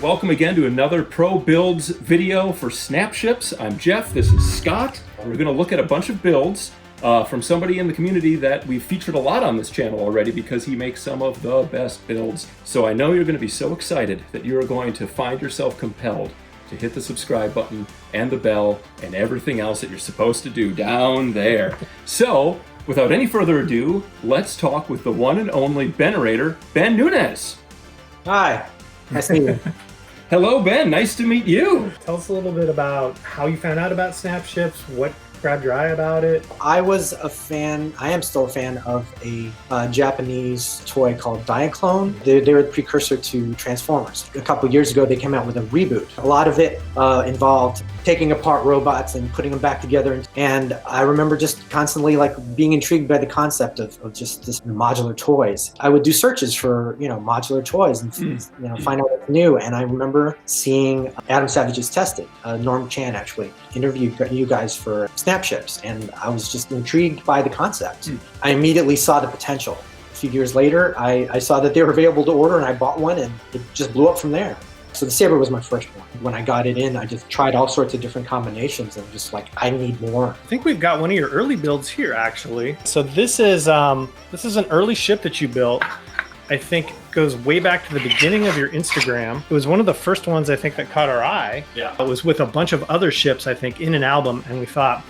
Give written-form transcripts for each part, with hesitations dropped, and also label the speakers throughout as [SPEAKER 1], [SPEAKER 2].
[SPEAKER 1] welcome again to another Pro Builds video for Snapships. I'm Jeff, this is Scott. We're going to look at a bunch of builds from somebody in the community that we've featured a lot on this channel already because he makes some of the best builds. So I know you're going to be so excited that you're going to find yourself compelled to hit the subscribe button and the bell and everything else that you're supposed to do down there. So without any further ado, let's talk with the one and only Benerator, Ben Nunez.
[SPEAKER 2] Hi, nice to meet you.
[SPEAKER 1] Hello, Ben. Nice to meet you.
[SPEAKER 3] Tell us a little bit about how you found out about Snapships, what grabbed your eye about it.
[SPEAKER 2] I was a fan, I am still a fan of a Japanese toy called Diaclone. They were the precursor to Transformers. A couple years ago, they came out with a reboot. A lot of it involved taking apart robots and putting them back together. And I remember just constantly being intrigued by the concept of just this modular toys. I would do searches for, modular toys and, find out what's new. And I remember seeing Adam Savage's Tested, Norm Chan actually interviewed you guys for Snapships, and I was just intrigued by the concept. I immediately saw the potential. A few years later, I saw that they were available to order, and I bought one, and it just blew up from there. So the Saber was my first one. When I got it in, I just tried all sorts of different combinations, and just I need more.
[SPEAKER 3] I think we've got one of your early builds here, actually. So this is an early ship that you built. I think goes way back to the beginning of your Instagram. It was one of the first ones I think that caught our eye.
[SPEAKER 1] Yeah.
[SPEAKER 3] It was with a bunch of other ships, I think, in an album, and we thought,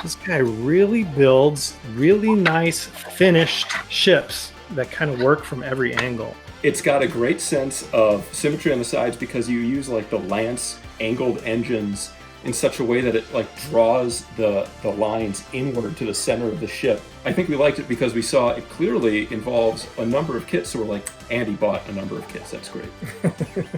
[SPEAKER 3] this guy really builds really nice finished ships that kind of work from every angle.
[SPEAKER 1] It's got a great sense of symmetry on the sides because you use the lance angled engines in such a way that it draws the lines inward to the center of the ship. I think we liked it because we saw it clearly involves a number of kits, so we're like, Andy bought a number of kits, that's great.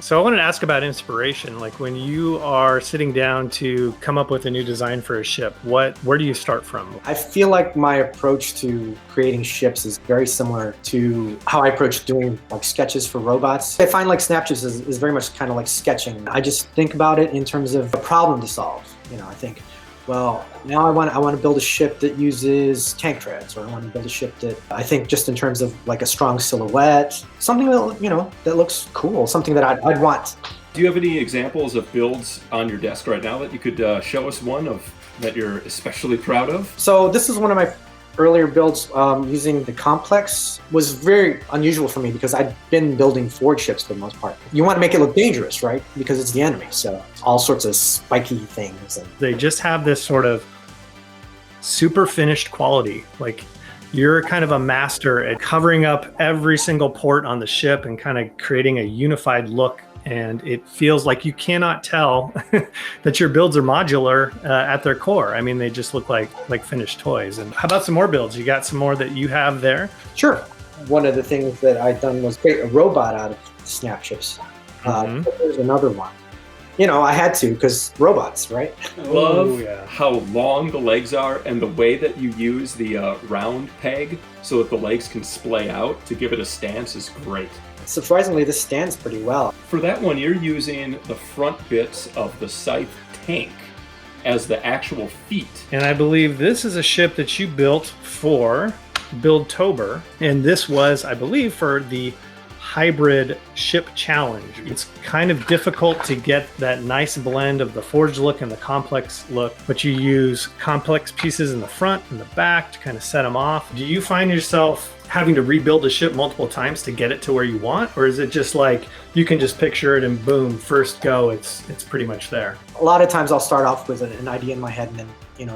[SPEAKER 3] So I wanted to ask about inspiration. When you are sitting down to come up with a new design for a ship, where do you start from?
[SPEAKER 2] I feel like my approach to creating ships is very similar to how I approach doing sketches for robots. I find Snapships is very much kind of like sketching. I just think about it in terms of a problem to solve. I think, well, now I want to build a ship that uses tank treads, or I want to build a ship that I think just in terms of a strong silhouette, something that that looks cool, something that I'd want.
[SPEAKER 1] Do you have any examples of builds on your desk right now that you could show us one of that you're especially proud of?
[SPEAKER 2] So this is one of my earlier builds using the complex. Was very unusual for me because I'd been building Ford ships for the most part. You want to make it look dangerous, right? Because it's the enemy, so all sorts of spiky things. And
[SPEAKER 3] they just have this sort of super finished quality. You're kind of a master at covering up every single port on the ship and kind of creating a unified look. And it feels like you cannot tell that your builds are modular at their core. I mean, they just look like finished toys. And how about some more builds? You got some more that you have there?
[SPEAKER 2] Sure. One of the things that I'd done was create a robot out of Snapships. There's another one. I had to because robots, right?
[SPEAKER 1] I love how long the legs are and the way that you use the round peg so that the legs can splay out to give it a stance is great.
[SPEAKER 2] Surprisingly, this stands pretty well.
[SPEAKER 1] For that one, you're using the front bits of the Scythe tank as the actual feet.
[SPEAKER 3] And I believe this is a ship that you built for Buildtober. And this was, I believe, for the hybrid ship challenge. It's kind of difficult to get that nice blend of the forged look and the complex look, but you use complex pieces in the front and the back to kind of set them off. Do you find yourself having to rebuild the ship multiple times to get it to where you want? Or is it just you can just picture it and boom, first go, it's pretty much there?
[SPEAKER 2] A lot of times I'll start off with an idea in my head, and then,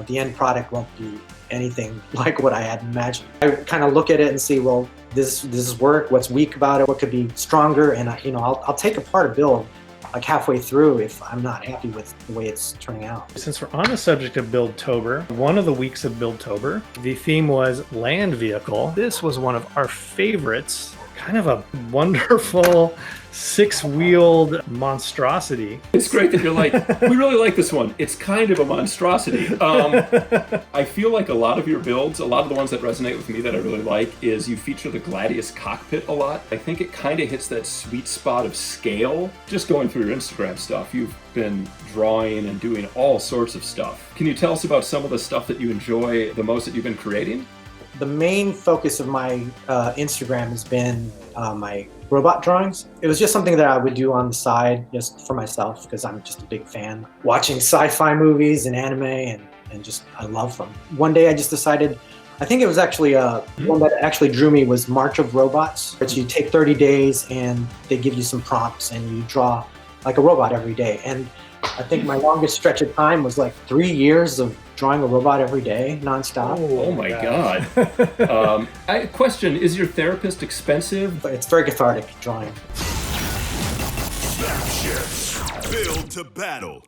[SPEAKER 2] the end product won't be anything like what I had imagined. I kind of look at it and see, well, this is work, what's weak about it, what could be stronger, and I'll take apart a build halfway through if I'm not happy with the way it's turning out.
[SPEAKER 3] Since we're on the subject of Buildtober, one of the weeks of Buildtober, the theme was land vehicle. This was one of our favorites, kind of a wonderful six-wheeled monstrosity.
[SPEAKER 1] It's great that you're like, we really like this one. It's kind of a monstrosity. I feel like a lot of your builds, a lot of the ones that resonate with me that I really like is you feature the Gladius cockpit a lot. I think it kind of hits that sweet spot of scale. Just going through your Instagram stuff, you've been drawing and doing all sorts of stuff. Can you tell us about some of the stuff that you enjoy the most that you've been creating?
[SPEAKER 2] The main focus of my Instagram has been my robot drawings. It was just something that I would do on the side just for myself because I'm just a big fan. Watching sci-fi movies and anime and just, I love them. One day I just decided, I think it was actually one that actually drew me was March of Robots. Which you take 30 days and they give you some prompts and you draw like a robot every day. And I think my longest stretch of time was like 3 years of drawing a robot every day, nonstop.
[SPEAKER 1] Oh my God. Question, is your therapist expensive?
[SPEAKER 2] But it's very cathartic drawing.
[SPEAKER 4] Snap ships. Build to battle.